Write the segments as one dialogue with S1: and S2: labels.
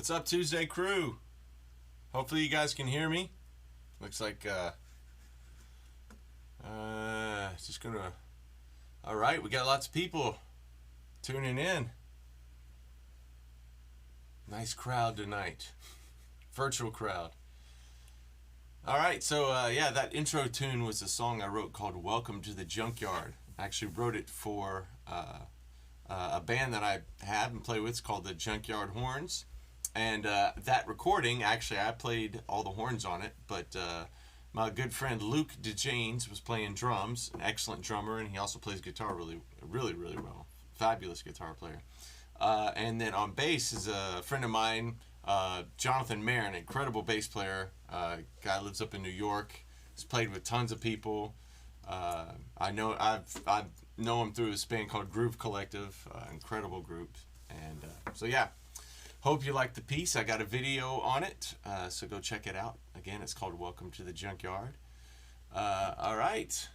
S1: What's up, Tuesday crew? Hopefully you guys can hear me. Looks like just gonna. All right, we got lots of people tuning in. Nice crowd tonight. Virtual crowd. All right, so yeah, that intro tune was a song I wrote called "Welcome to the Junkyard." I actually wrote it for a band that I have and play with. It's called the Junkyard Horns. And that recording, actually, I played all the horns on it, but my good friend Luke DeJanes was playing drums, an excellent drummer, and he also plays guitar really well. Fabulous guitar player. And then on bass is a friend of mine, Jonathan Maren, incredible bass player. Guy lives up in New York. He's played with tons of people. I know him through his band called Groove Collective, incredible group. And so yeah. Hope you like the piece. I got a video on it, so go check it out. Again, it's called Welcome to the Junkyard. All right.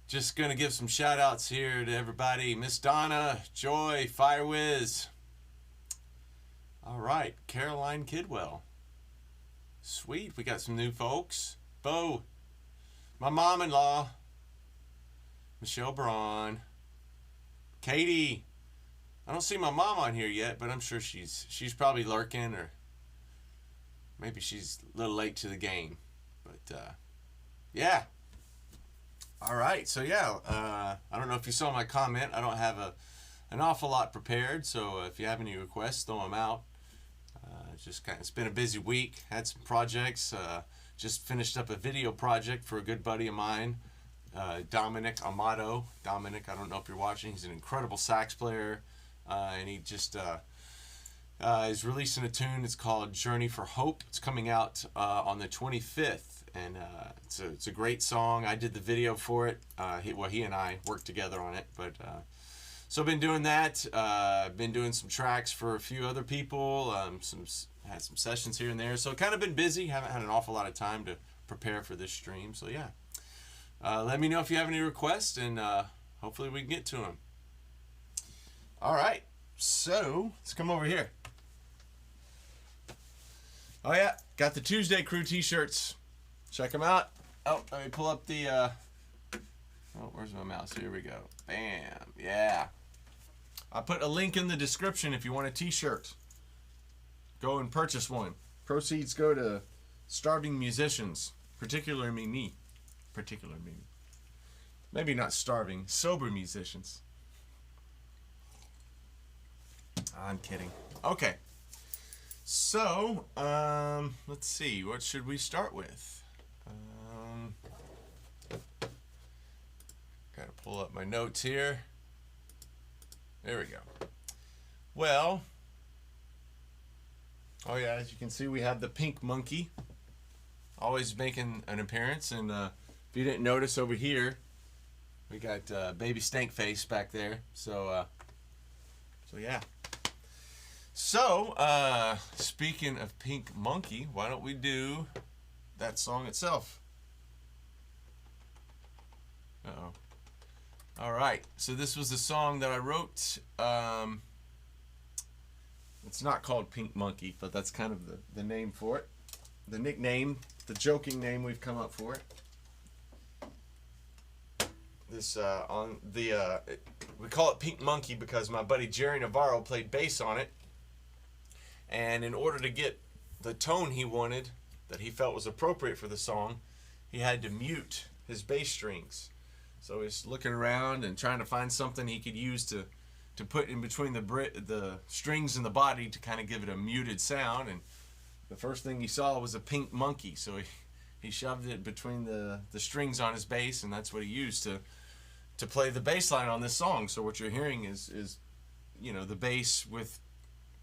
S1: Just going to give some shout-outs here to everybody. Miss Donna, Joy, Firewiz. All right. Caroline Kidwell. Sweet. We got some new folks. Bo. My mom-in-law. Michelle Braun. Katie. I don't see my mom on here yet, but I'm sure she's probably lurking, or maybe she's a little late to the game. But yeah. All right. So yeah, I don't know if you saw my comment. I don't have an awful lot prepared, so if you have any requests, throw them out. It's been a busy week. Had some projects. Just finished up a video project for a good buddy of mine, Dominic Amato. Dominic, I don't know if you're watching. He's an incredible sax player. And he just is releasing a tune. It's called Journey for Hope. It's coming out on the 25th, and it's a great song. I did the video for it. He and I worked together on it. But so I've been doing that. Been doing some tracks for a few other people. Had some sessions here and there. So kind of been busy. Haven't had an awful lot of time to prepare for this stream. So yeah, let me know if you have any requests, and hopefully we can get to them. All right, so let's come over here. Oh yeah, got the Tuesday Crew t-shirts. Check them out. Oh, let me pull up the, oh, where's my mouse? Here we go. Bam, yeah. I put a link in the description if you want a t-shirt. Go and purchase one. Proceeds go to starving musicians, particularly me. Maybe not starving, sober musicians. I'm kidding. Okay. So, let's see. What should we start with? Gotta pull up my notes here. There we go. Well, oh yeah, as you can see, we have the pink monkey. Always making an appearance. And if you didn't notice over here, we got baby stank face back there. So yeah. So, speaking of Pink Monkey, why don't we do that song itself? Uh-oh. All right. So this was the song that I wrote. It's not called Pink Monkey, but that's kind of the name for it. The nickname, the joking name we've come up for it. This we call it Pink Monkey because my buddy Jerry Navarro played bass on it. And in order to get the tone he wanted, that he felt was appropriate for the song, he had to mute his bass strings. So he's looking around and trying to find something he could use to put in between the strings and the body to kind of give it a muted sound. And the first thing he saw was a pink monkey. So he shoved it between the strings on his bass, and that's what he used to play the bass line on this song. So what you're hearing is the bass with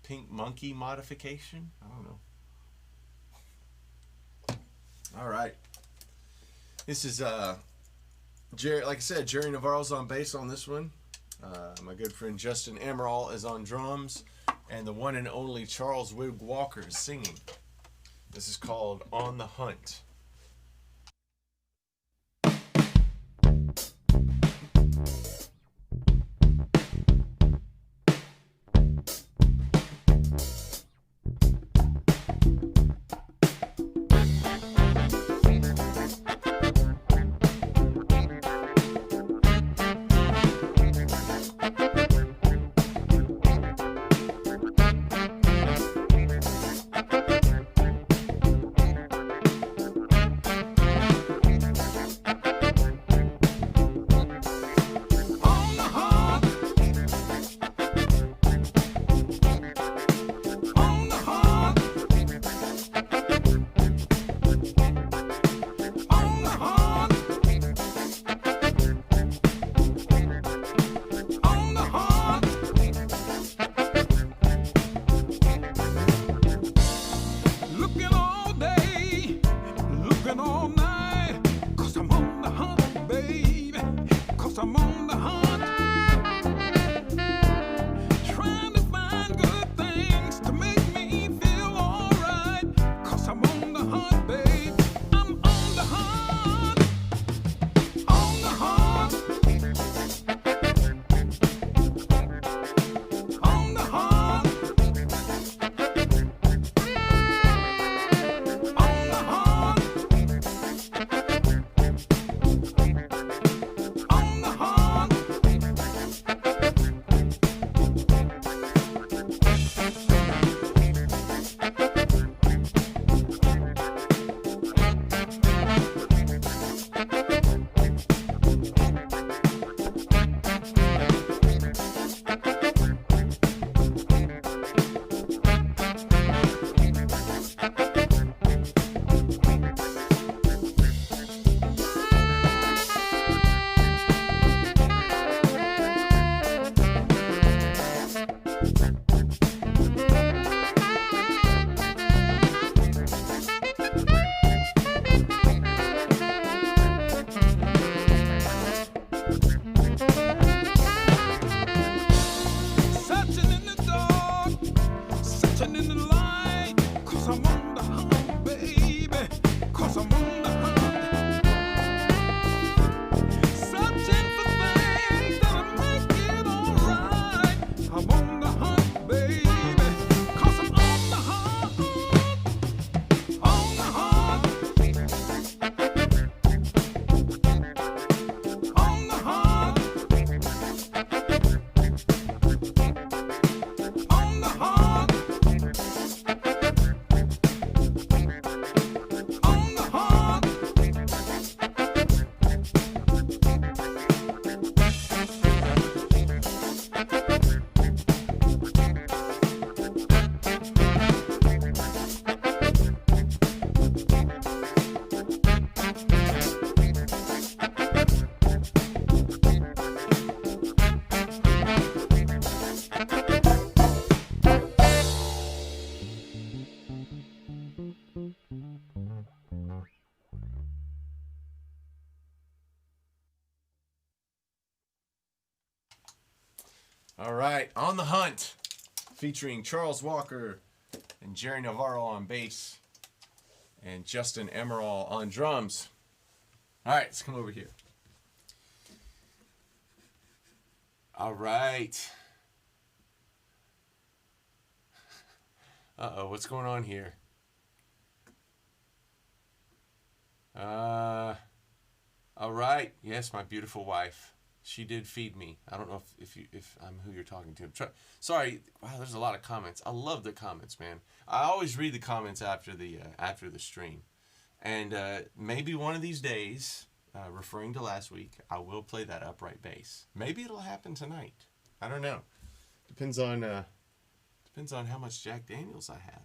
S1: Pink Monkey modification. I don't know. All right. This is Jerry. Like I said, Jerry Navarro's on bass on this one. My good friend Justin Amaral is on drums, and the one and only Charles Wig Walker is singing. This is called On the Hunt. All right, On the Hunt, featuring Charles Walker and Jerry Navarro on bass and Justin Emerald on drums. All right, let's come over here. All right. Uh-oh, what's going on here? All right. Yes, my beautiful wife. She did feed me. I don't know if I'm who you're talking to. Sorry. Wow, there's a lot of comments. I love the comments, man. I always read the comments after the stream, and maybe one of these days, referring to last week, I will play that upright bass. Maybe it'll happen tonight. I don't know. Depends on how much Jack Daniels I have.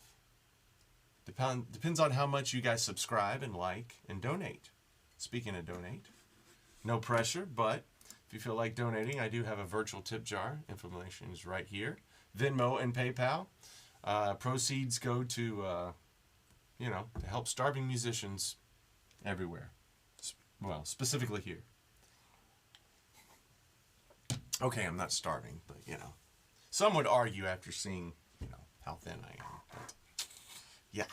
S1: Depends on how much you guys subscribe and like and donate. Speaking of donate, no pressure, but if you feel like donating, I do have a virtual tip jar. Information is right here. Venmo and PayPal. Proceeds go to, to help starving musicians everywhere. Well, specifically here. Okay, I'm not starving, but, some would argue after seeing, how thin I am. But, yeah.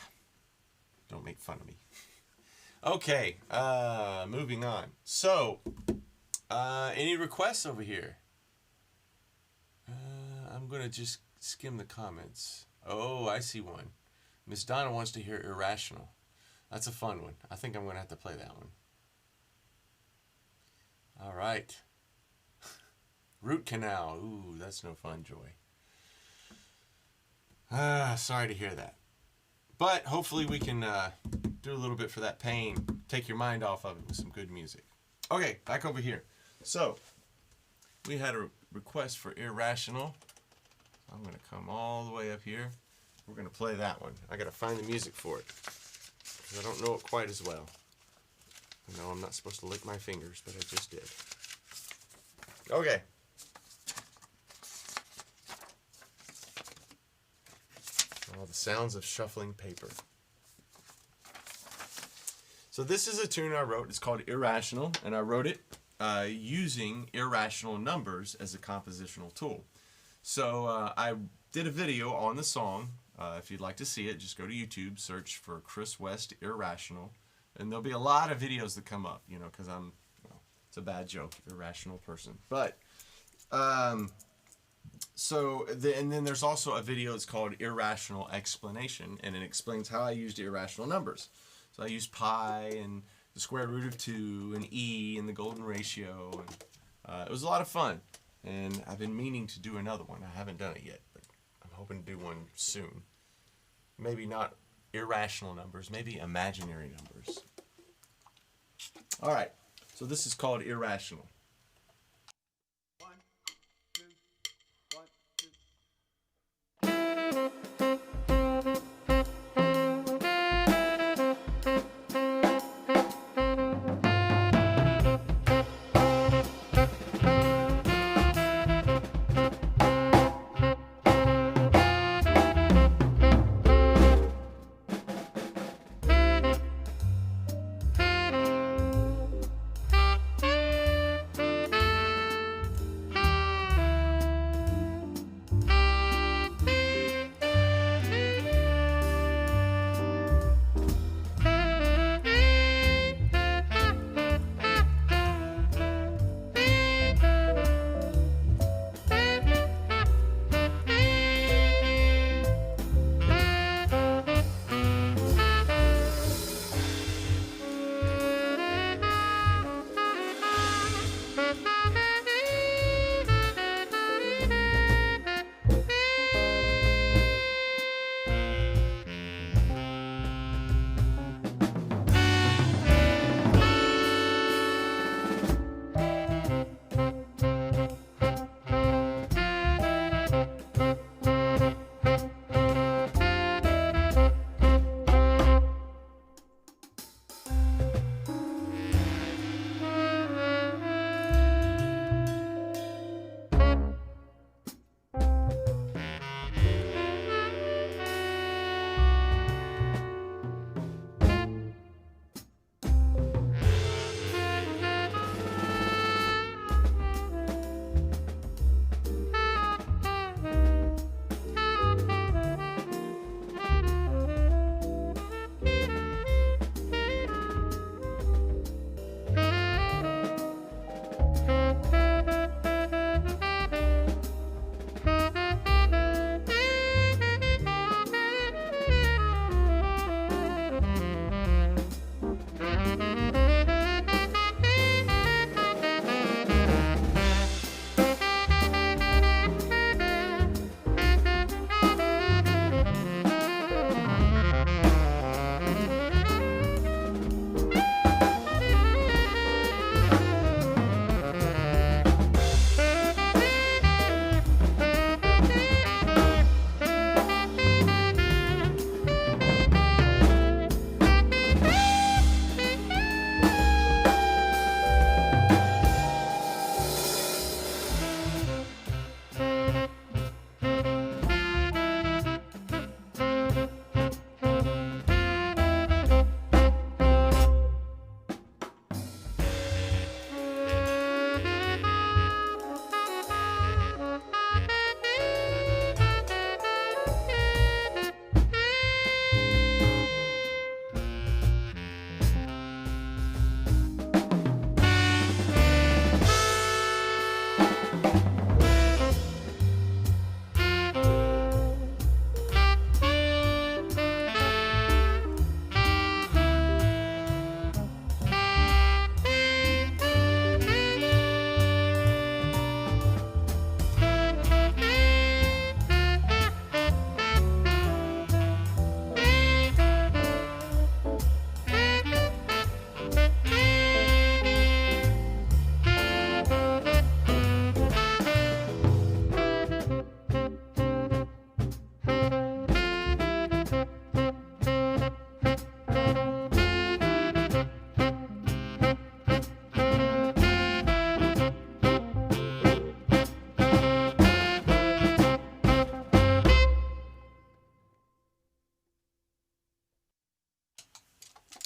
S1: Don't make fun of me. Okay, moving on. So, any requests over here? I'm going to just skim the comments. Oh, I see one. Miss Donna wants to hear Irrational. That's a fun one. I think I'm going to have to play that one. All right. Root Canal. Ooh, that's no fun, Joy. Sorry to hear that. But hopefully we can do a little bit for that pain. Take your mind off of it with some good music. Okay, back over here. So, we had a request for Irrational. I'm going to come all the way up here. We're going to play that one. I got to find the music for it, because I don't know it quite as well. I know I'm not supposed to lick my fingers, but I just did. Okay. Oh, the sounds of shuffling paper. So this is a tune I wrote. It's called Irrational, and I wrote it using irrational numbers as a compositional tool. So I did a video on the song. If you'd like to see it, just go to YouTube, search for Chris West Irrational, and there'll be a lot of videos that come up, because it's a bad joke, irrational person. But, and then there's also a video that's called Irrational Explanation, and it explains how I used irrational numbers. So I used pi and the square root of 2 and e and the golden ratio, and it was a lot of fun. And I've been meaning to do another one. I haven't done it yet, but I'm hoping to do one soon. Maybe not irrational numbers, maybe imaginary numbers. All right, so this is called Irrational. 1, 2, 1, 2.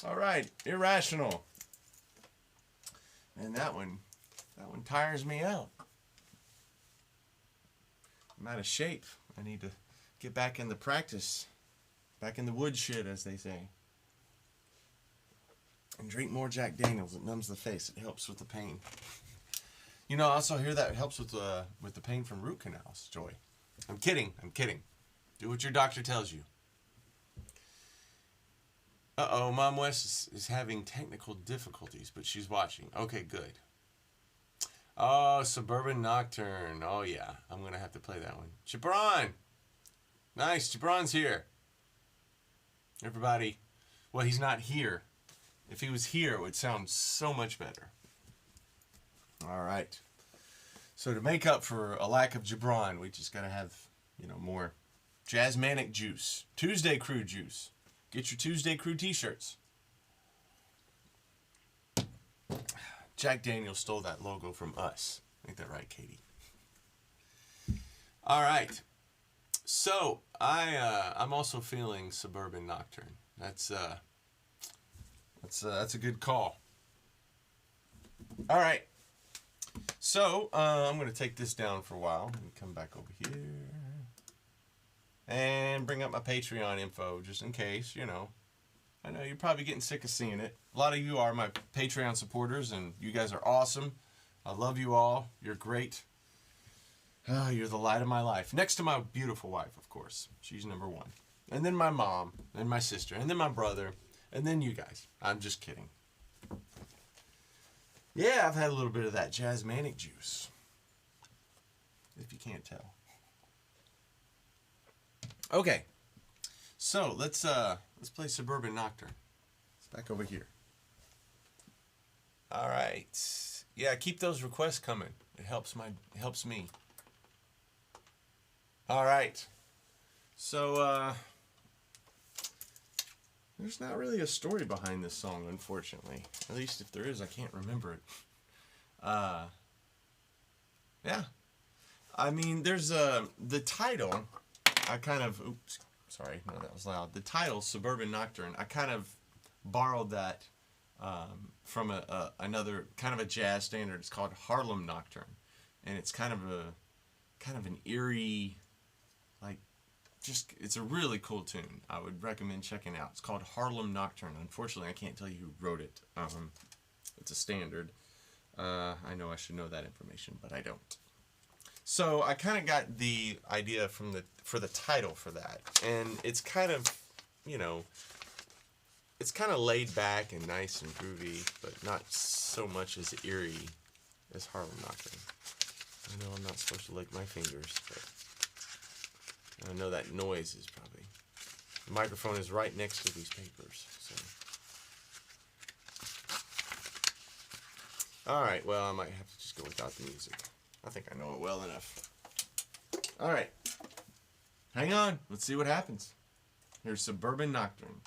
S1: All right, Irrational. And that one tires me out. I'm out of shape. I need to get back in the practice. Back in the woodshed, as they say. And drink more Jack Daniels. It numbs the face. It helps with the pain. You know, I also hear that it helps with the pain from root canals, Joy. I'm kidding. I'm kidding. Do what your doctor tells you. Uh-oh, Mom West is having technical difficulties, but she's watching. Okay, good. Oh, Suburban Nocturne. Oh, yeah. I'm going to have to play that one. Gibran! Nice, Gibran's here. Everybody. Well, he's not here. If he was here, it would sound so much better. All right. So to make up for a lack of Gibran, we just got to have, more Jazzmanic juice. Tuesday Crew juice. Get your Tuesday Crew t-shirts. Jack Daniels stole that logo from us. Ain't that right, Katie? All right. So I'm also feeling Suburban Nocturne. That's a good call. All right. So I'm going to take this down for a while and come back over here and bring up my Patreon info just in case, I know you're probably getting sick of seeing it. A lot of you are my Patreon supporters, and you guys are awesome. I love you all. You're great. You're the light of my life. Next to my beautiful wife, of course. She's number one. And then my mom, and my sister, and then my brother, and then you guys. I'm just kidding. Yeah, I've had a little bit of that Jazzmanic juice. If you can't tell. Okay. So let's play Suburban Nectar. It's back over here. All right. Yeah, keep those requests coming. It helps me. All right. So there's not really a story behind this song, unfortunately. At least if there is, I can't remember it. Yeah. I mean, there's the title. Oops, sorry, no, that was loud. The title, Suburban Nocturne, I kind of borrowed that from another kind of a jazz standard. It's called Harlem Nocturne, and it's kind of an eerie, it's a really cool tune. I would recommend checking out. It's called Harlem Nocturne. Unfortunately, I can't tell you who wrote it. It's a standard. I know I should know that information, but I don't. So I kind of got the idea for the title for that, and it's kind of, it's kind of laid back and nice and groovy, but not so much as eerie as Harlem Nocturne. I know I'm not supposed to lick my fingers, but I know that noise is probably. The microphone is right next to these papers, so. All right, well, I might have to just go without the music. I think I know it well enough. All right. Hang on. Let's see what happens. Here's Suburban Nocturne.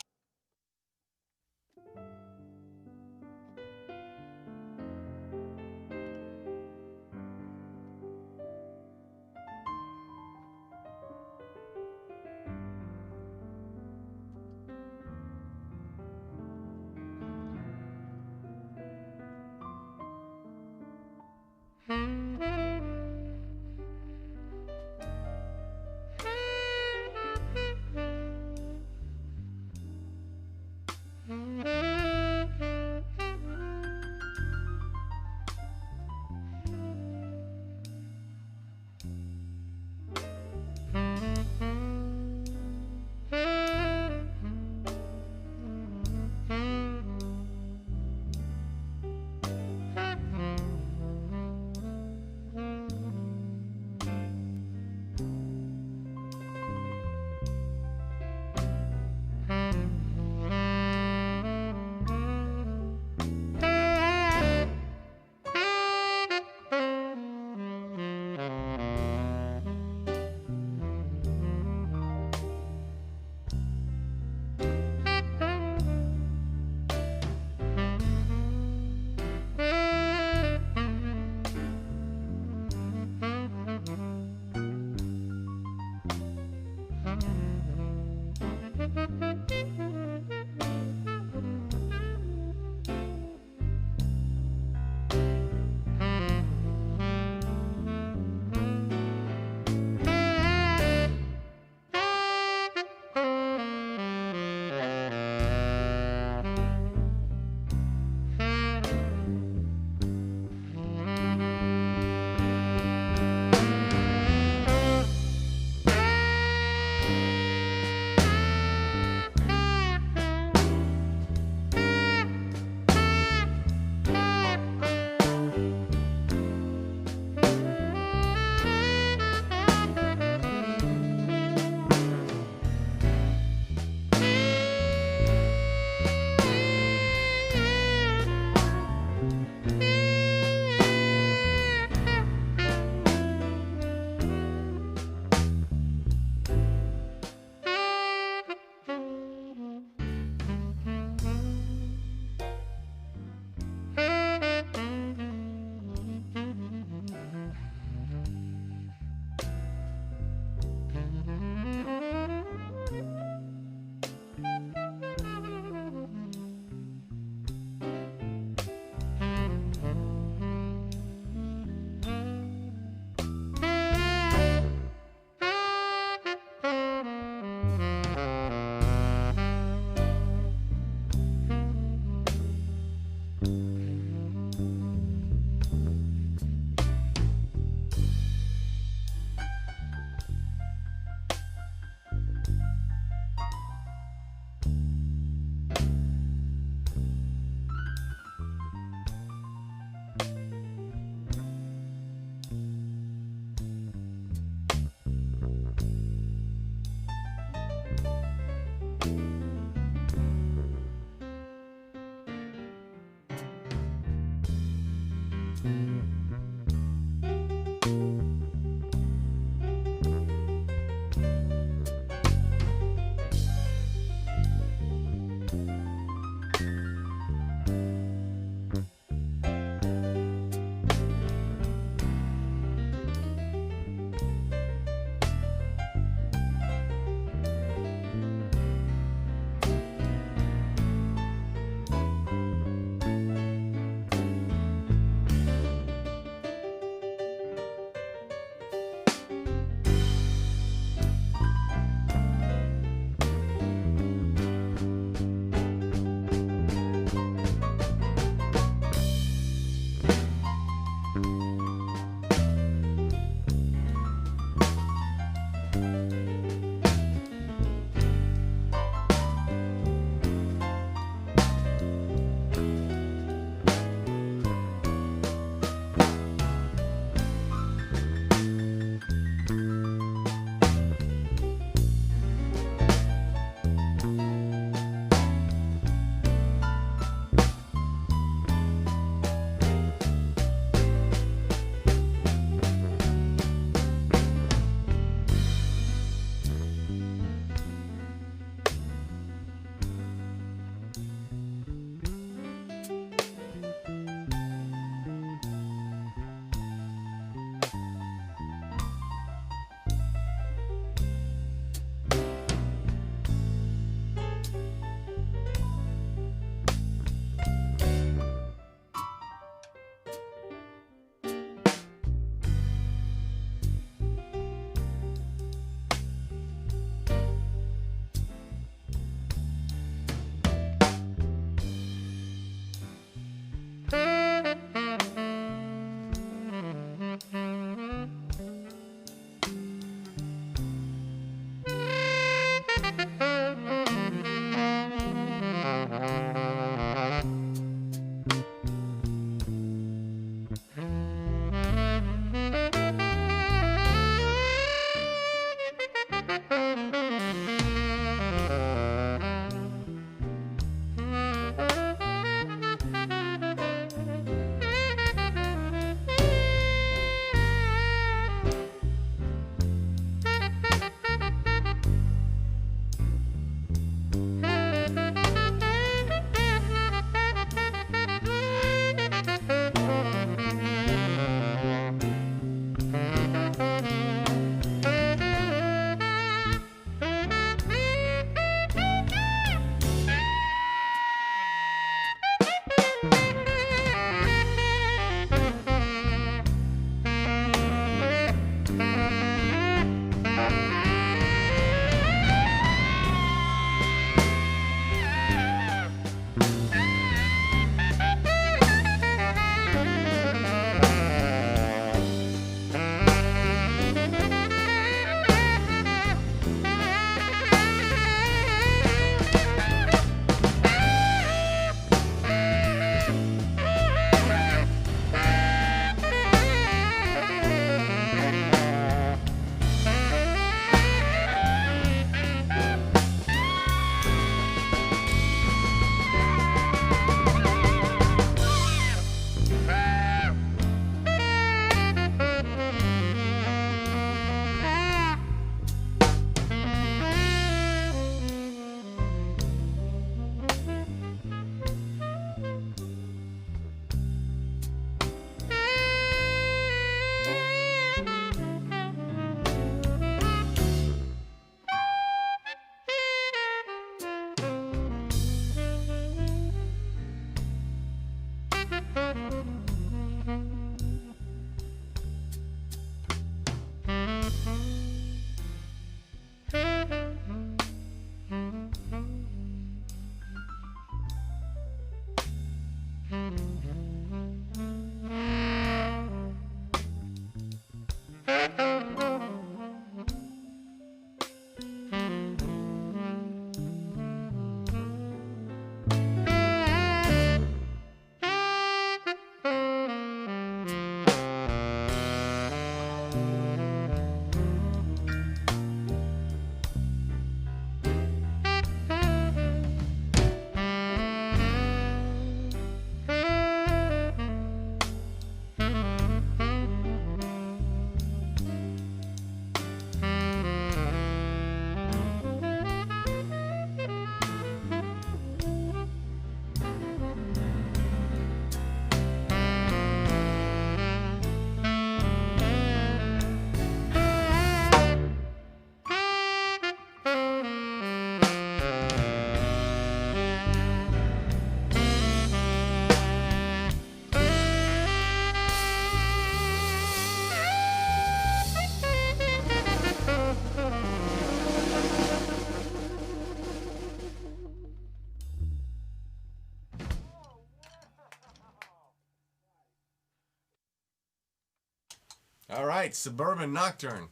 S1: All right, Suburban Nocturne.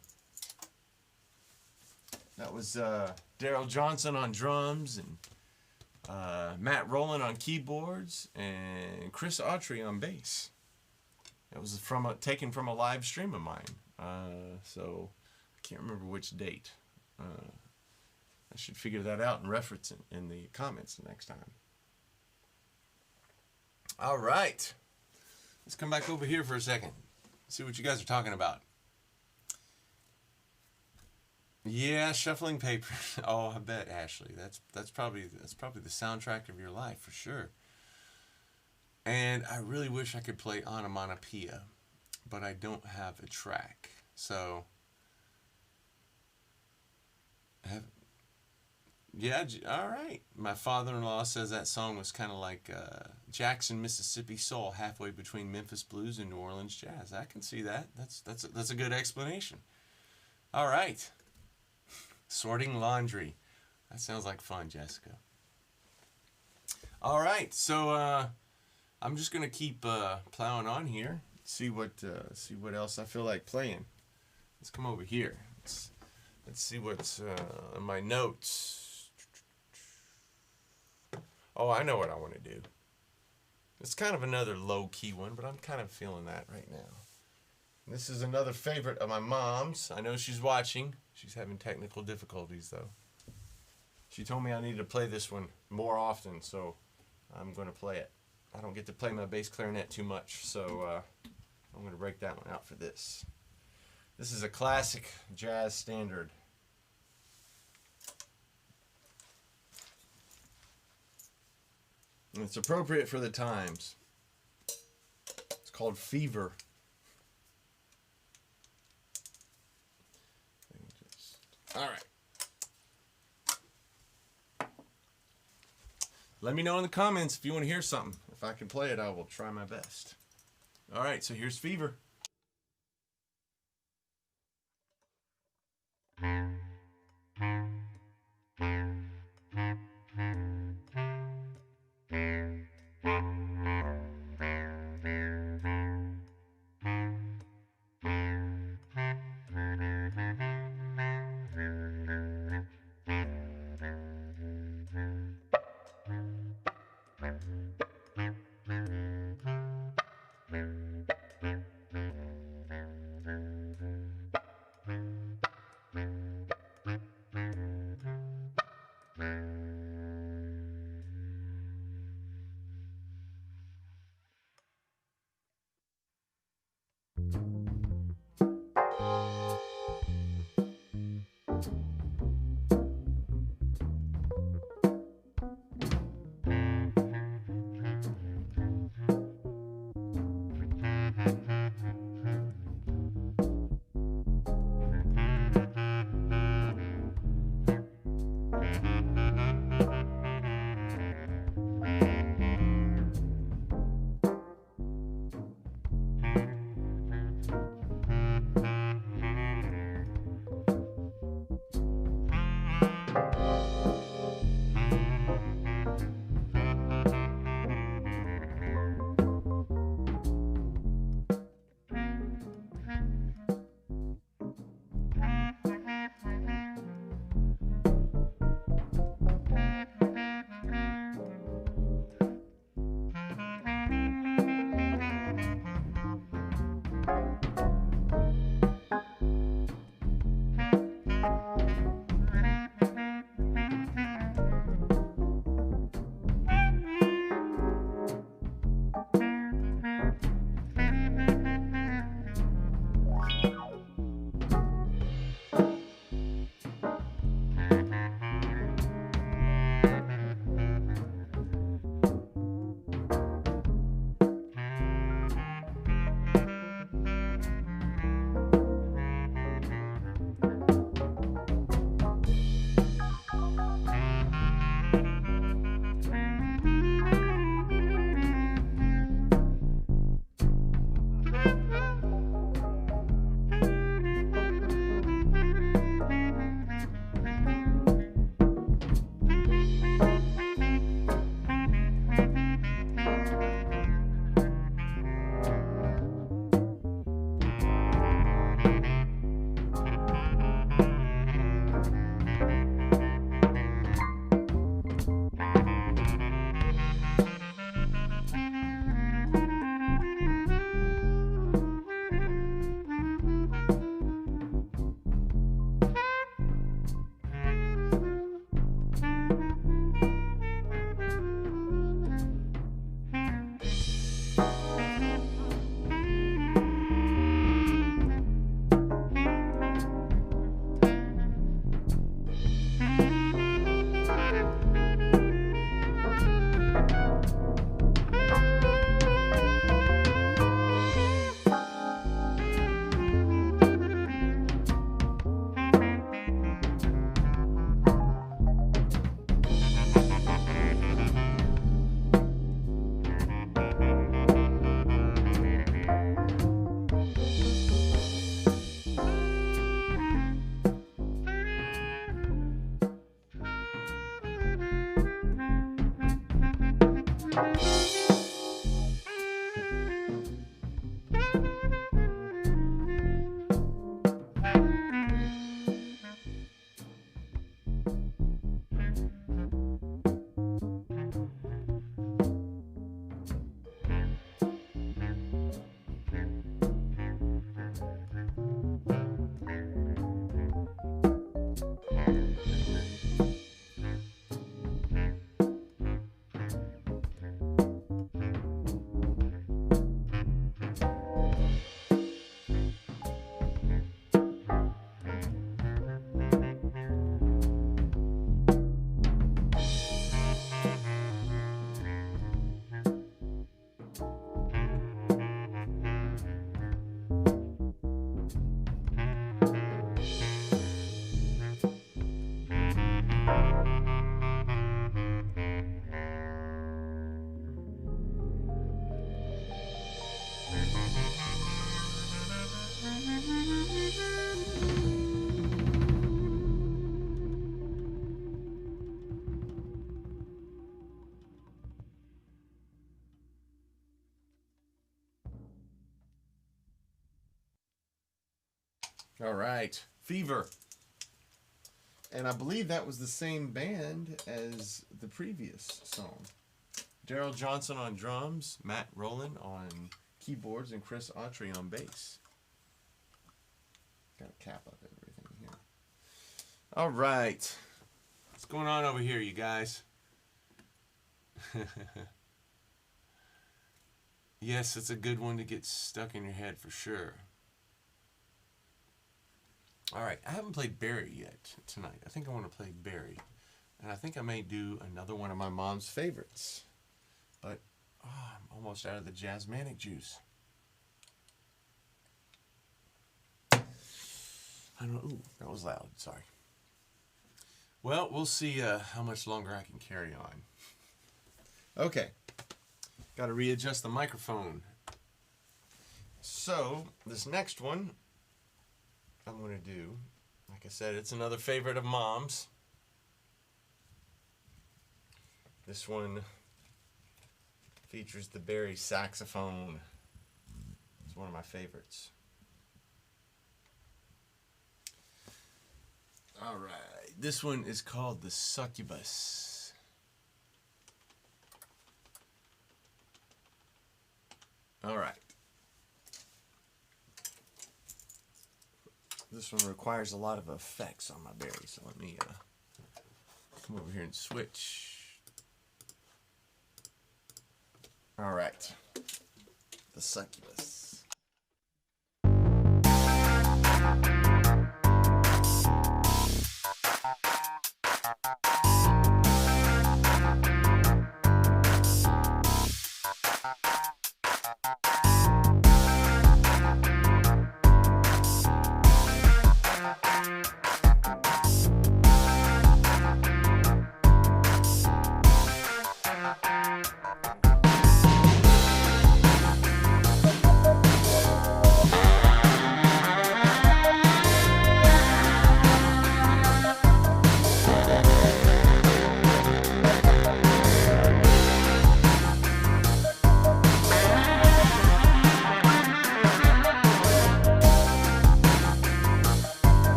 S1: That was Daryl Johnson on drums and Matt Rowland on keyboards and Chris Autry on bass. It was taken from a live stream of mine. So I can't remember which date. I should figure that out and reference it in the comments the next time. All right. Let's come back over here for a second. See what you guys are talking about. Yeah, shuffling paper. Oh, I bet, Ashley. That's probably the soundtrack of your life for sure. And I really wish I could play Onomatopoeia, but I don't have a track. So, all right. My father-in-law says that song was kind of like Jackson, Mississippi soul, halfway between Memphis blues and New Orleans jazz. I can see that. That's a good explanation. All right. Sorting laundry. That sounds like fun, Jessica. All right. So I'm just gonna keep plowing on here. See what else I feel like playing. Let's come over here. Let's see what's in my notes. Oh, I know what I want to do. It's kind of another low-key one, but I'm kind of feeling that right now. This is another favorite of my mom's. I know she's watching. She's having technical difficulties, though. She told me I need to play this one more often, so I'm going to play it. I don't get to play my bass clarinet too much, so I'm going to break that one out for this. This is a classic jazz standard. And it's appropriate for the times. It's called Fever. All right. Let me know in the comments if you want to hear something. If I can play it, I will try my best. All right, so here's Fever. All right, Fever. And I believe that was the same band as the previous song. Daryl Johnson on drums, Matt Rowland on keyboards, and Chris Autry on bass. Got a cap of everything here. All right. What's going on over here, you guys? Yes, it's a good one to get stuck in your head for sure. All right, I haven't played Barry yet tonight. I think I want to play Barry. And I think I may do another one of my mom's favorites. But I'm almost out of the Jazzmanic juice. I don't know. Ooh, that was loud. Sorry. Well, we'll see how much longer I can carry on. Okay. Got to readjust the microphone. So, this next one I'm going to do, like I said, it's another favorite of Mom's. This one features the Barry saxophone. It's one of my favorites. All right, this one is called The Succubus. All right. This one requires a lot of effects on my Barry, so let me come over here and switch. All right, The Succubus.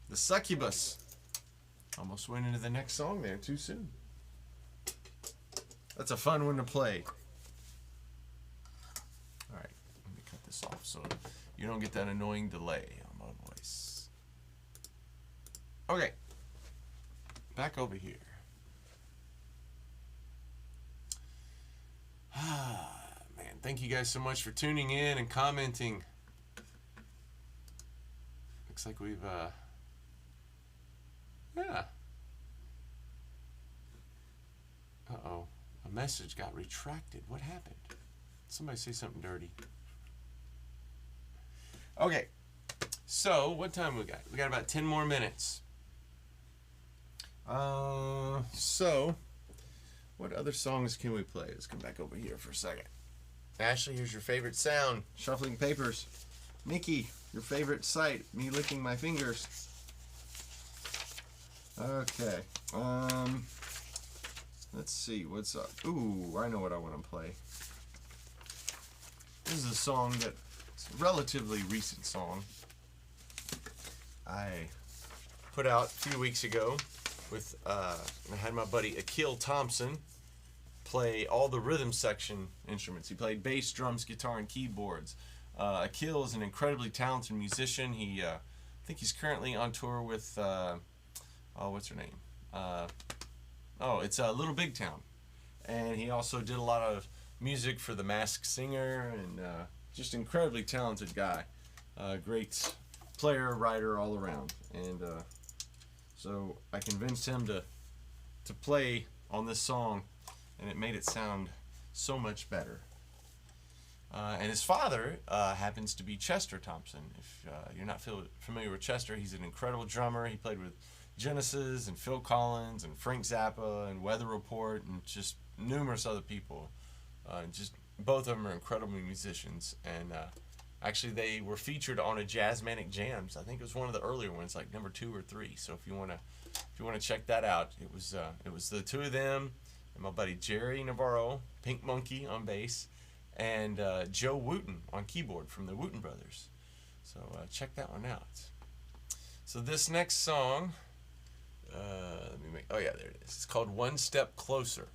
S1: The Succubus. Almost went into the next song there too soon. That's a fun one to play. Alright, let me cut this off so you don't get that annoying delay on my voice. Okay, back over here. Man, thank you guys so much for tuning in and commenting. Looks like we've, yeah. Uh-oh. A message got retracted. What happened? Somebody say something dirty. Okay. So, what time we got? We got about 10 more minutes. So, what other songs can we play? Let's come back over here for a second. Ashley, here's your favorite sound. Shuffling papers. Nikki, your favorite sight. Me licking my fingers. Okay. Let's see, what's up? Ooh, I know what I want to play. This is a song that's a relatively recent song. I put out a few weeks ago with, I had my buddy Akil Thompson play all the rhythm section instruments. He played bass, drums, guitar, and keyboards. Akil is an incredibly talented musician. He, I think he's currently on tour with, what's her name? It's Little Big Town. And he also did a lot of music for The Masked Singer, and just incredibly talented guy. Great player, writer all around. And so I convinced him to play on this song, and it made it sound so much better. And his father happens to be Chester Thompson. If you're not familiar with Chester, he's an incredible drummer. He played with Genesis and Phil Collins and Frank Zappa and Weather Report and just numerous other people. Just both of them are incredible musicians, and actually they were featured on a Jazzmanic Jamz. I think it was one of the earlier ones, like number 2 or 3. So if you wanna check that out, it was the two of them and my buddy Jerry Navarro, Pink Monkey on bass, and Joe Wooten on keyboard from the Wooten Brothers. So check that one out. So this next song. Oh yeah, there it is. It's called One Step Closer.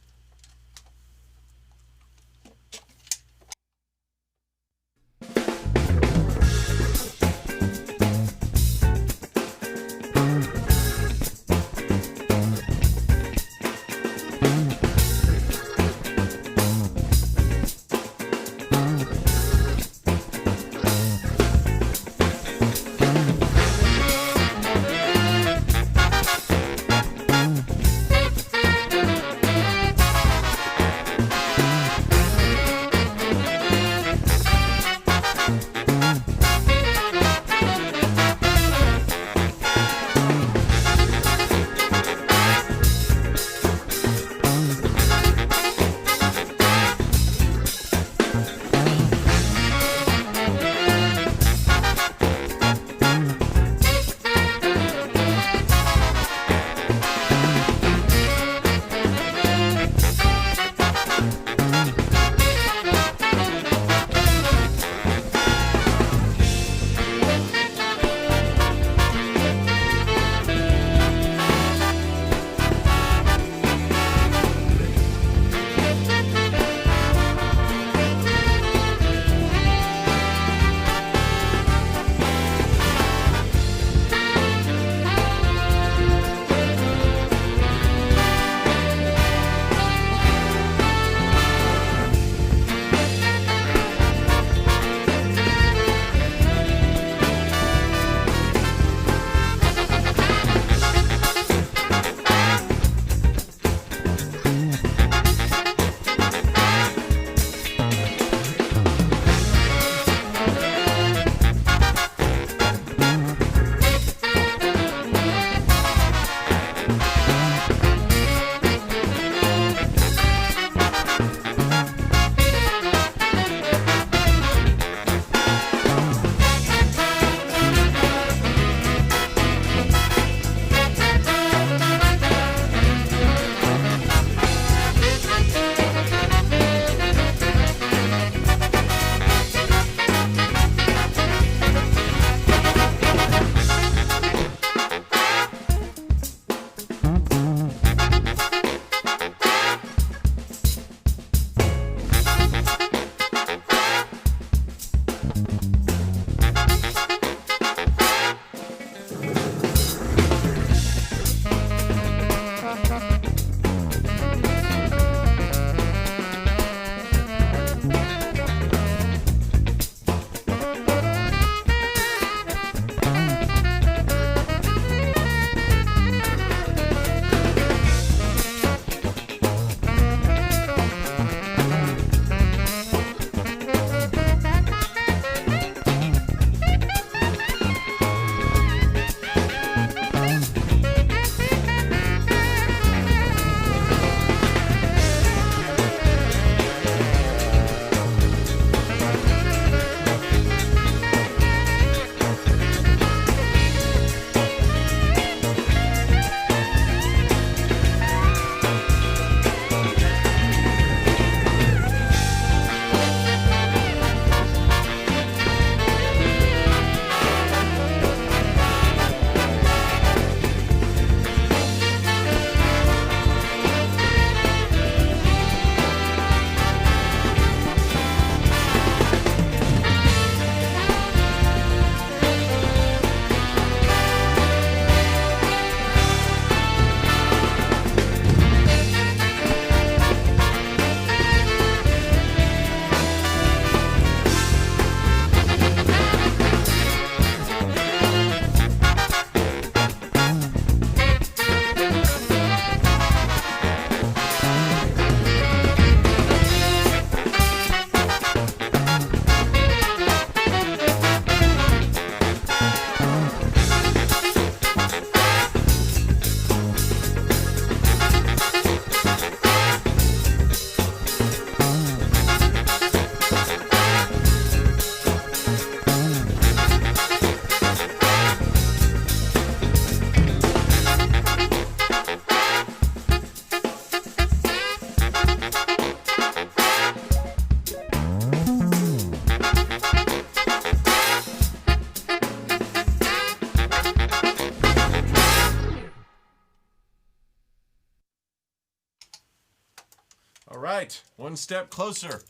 S1: right, One Step Closer,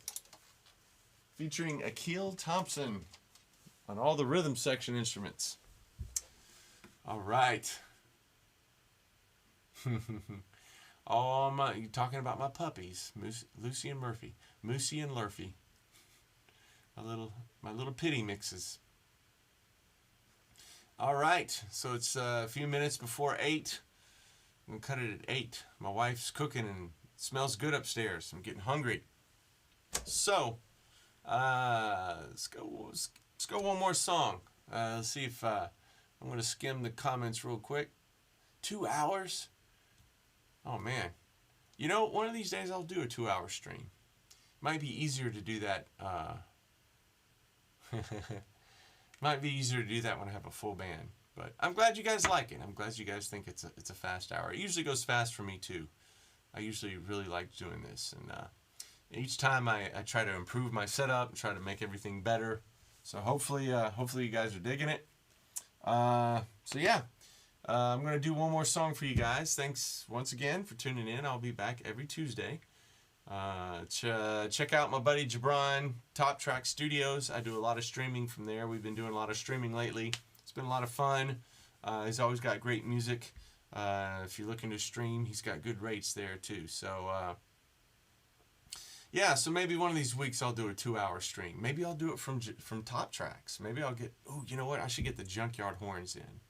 S1: featuring Akil Thompson on all the rhythm section instruments. All right. You talking about my puppies, Lucy and Murphy, Moosey and Lurfy, my little pity mixes. All right, so it's a few minutes before 8. I'm gonna cut it at 8. My wife's cooking and it smells good upstairs. I'm getting hungry. So, let's go one more song. Let's see if I'm gonna skim the comments real quick. 2 hours. Oh man, you know, one of these days I'll do a 2-hour stream. Might be easier to do that. Might be easier to do that when I have a full band. But I'm glad you guys like it. I'm glad you guys think it's a fast hour. It usually goes fast for me too. I usually really like doing this, and each time I try to improve my setup and try to make everything better. So hopefully you guys are digging it. So yeah. I'm going to do one more song for you guys. Thanks once again for tuning in. I'll be back every Tuesday. Check out my buddy Jabron, Top Track Studios. I do a lot of streaming from there. We've been doing a lot of streaming lately. It's been a lot of fun. He's always got great music. If you're looking to stream, he's got good rates there too. So, yeah, so maybe one of these weeks I'll do a 2-hour stream. Maybe I'll do it from Top Tracks. Maybe I'll get, you know what? I should get the Junkyard horns in.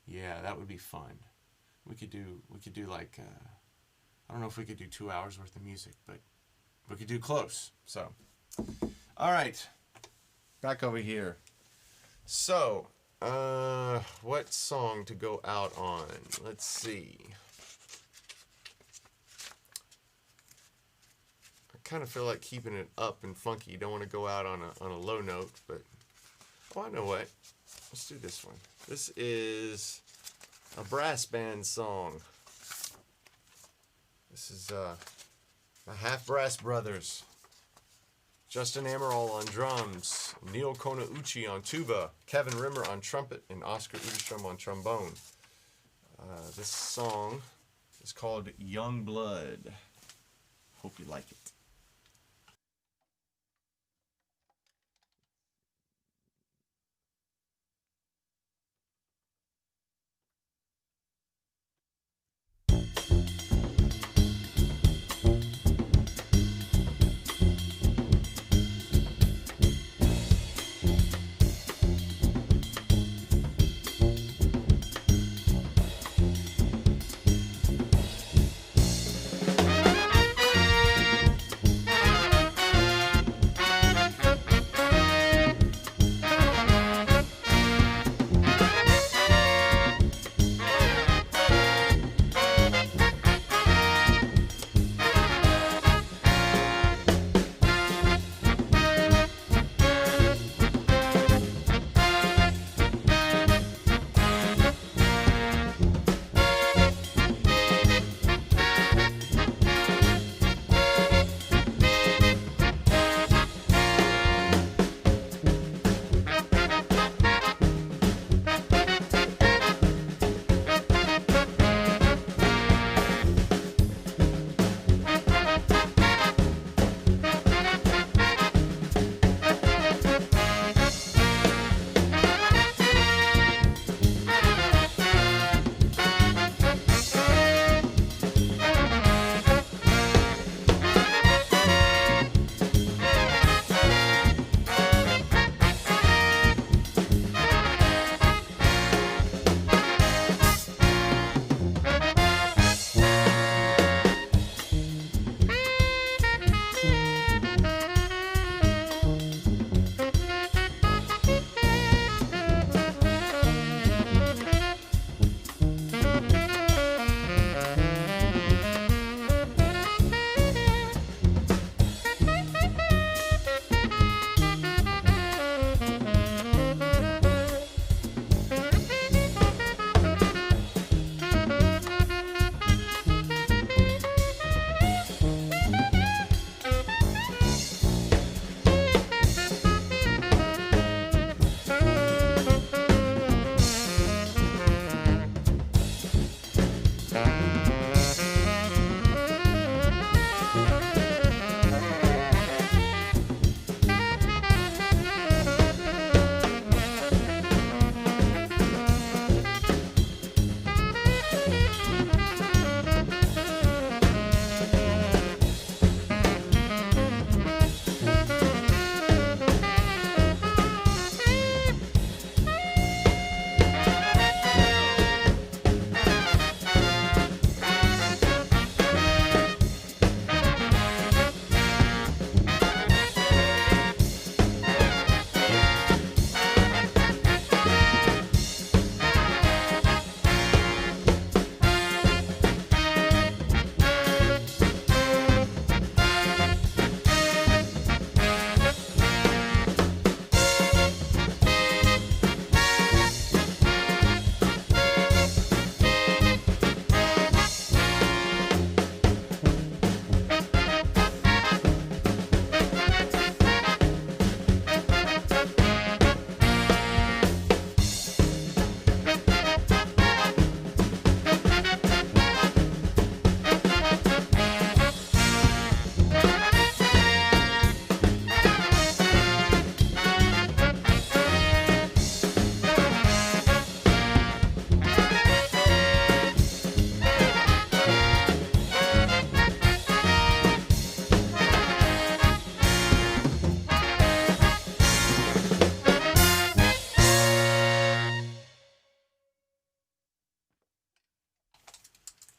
S1: Yeah, that would be fun. We could do like, I don't know if we could do 2 hours worth of music, but we could do close. So, all right, back over here. So, what song to go out on? Let's see. I kind of feel like keeping it up and funky. You don't want to go out on a low note, but I know what. Let's do this one. This is a brass band song. This is my Half Brass Brothers. Justin Amaral on drums, Neil Konauchi on tuba, Kevin Rimmer on trumpet, and Oscar Udestrom on trombone. This song is called Young Blood. Hope you like it.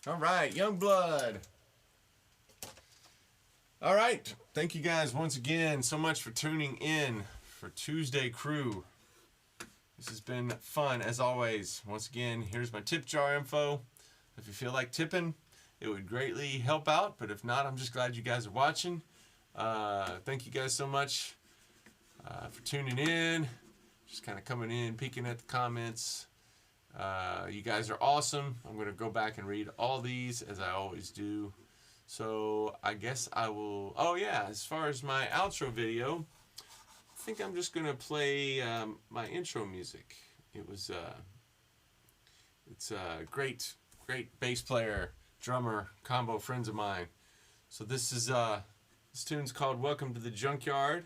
S1: All right, Youngblood. All right, thank you guys once again so much for tuning in for Tuesday Crew. This has been fun as always. Once again, here's my tip jar info. If you feel like tipping, it would greatly help out, but if not, I'm just glad you guys are watching. Thank you guys so much for tuning in, just kind of coming in, peeking at the comments. You guys are awesome. I'm going to go back and read all these as I always do. So I guess I will... Oh yeah, as far as my outro video, I think I'm just going to play my intro music. It's a great bass player, drummer, combo friends of mine. So this tune's called Welcome to the Junkyard.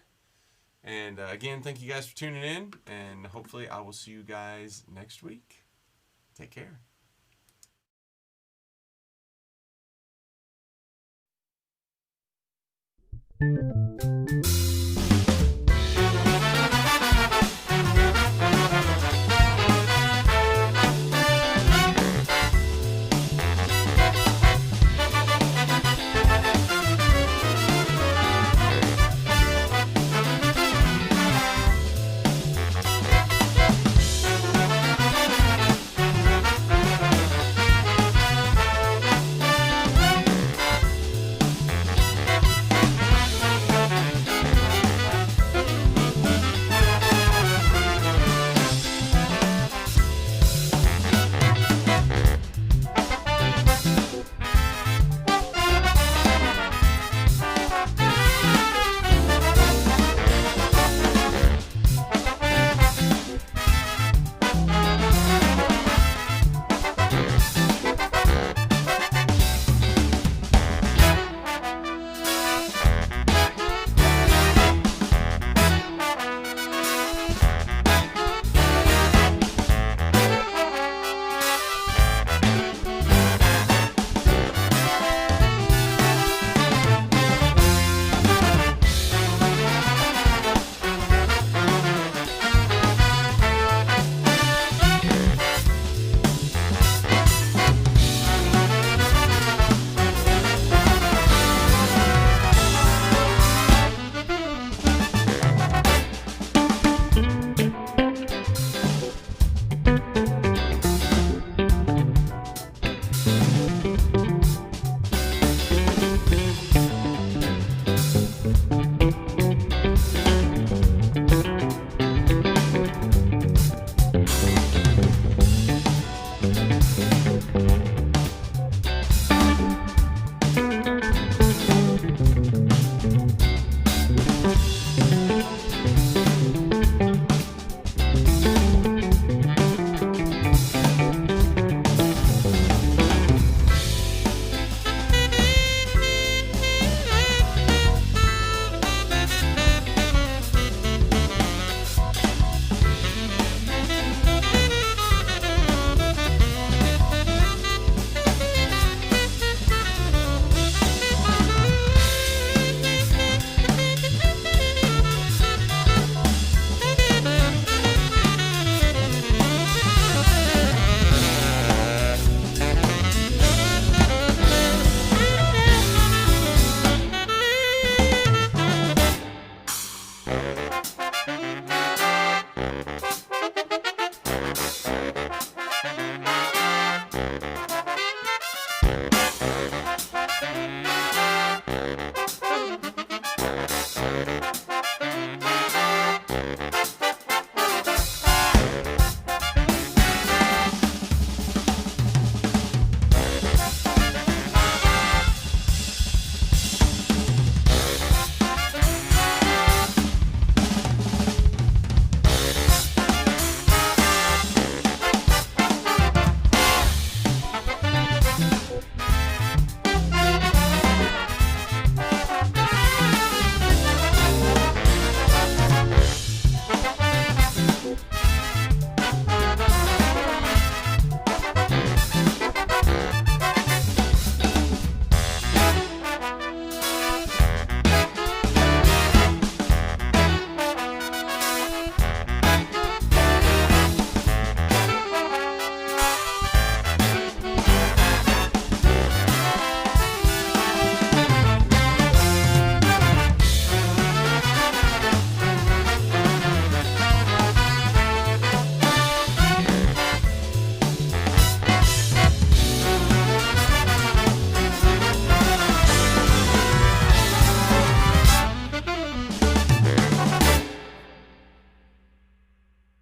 S1: And again, thank you guys for tuning in, and hopefully I will see you guys next week. Take care.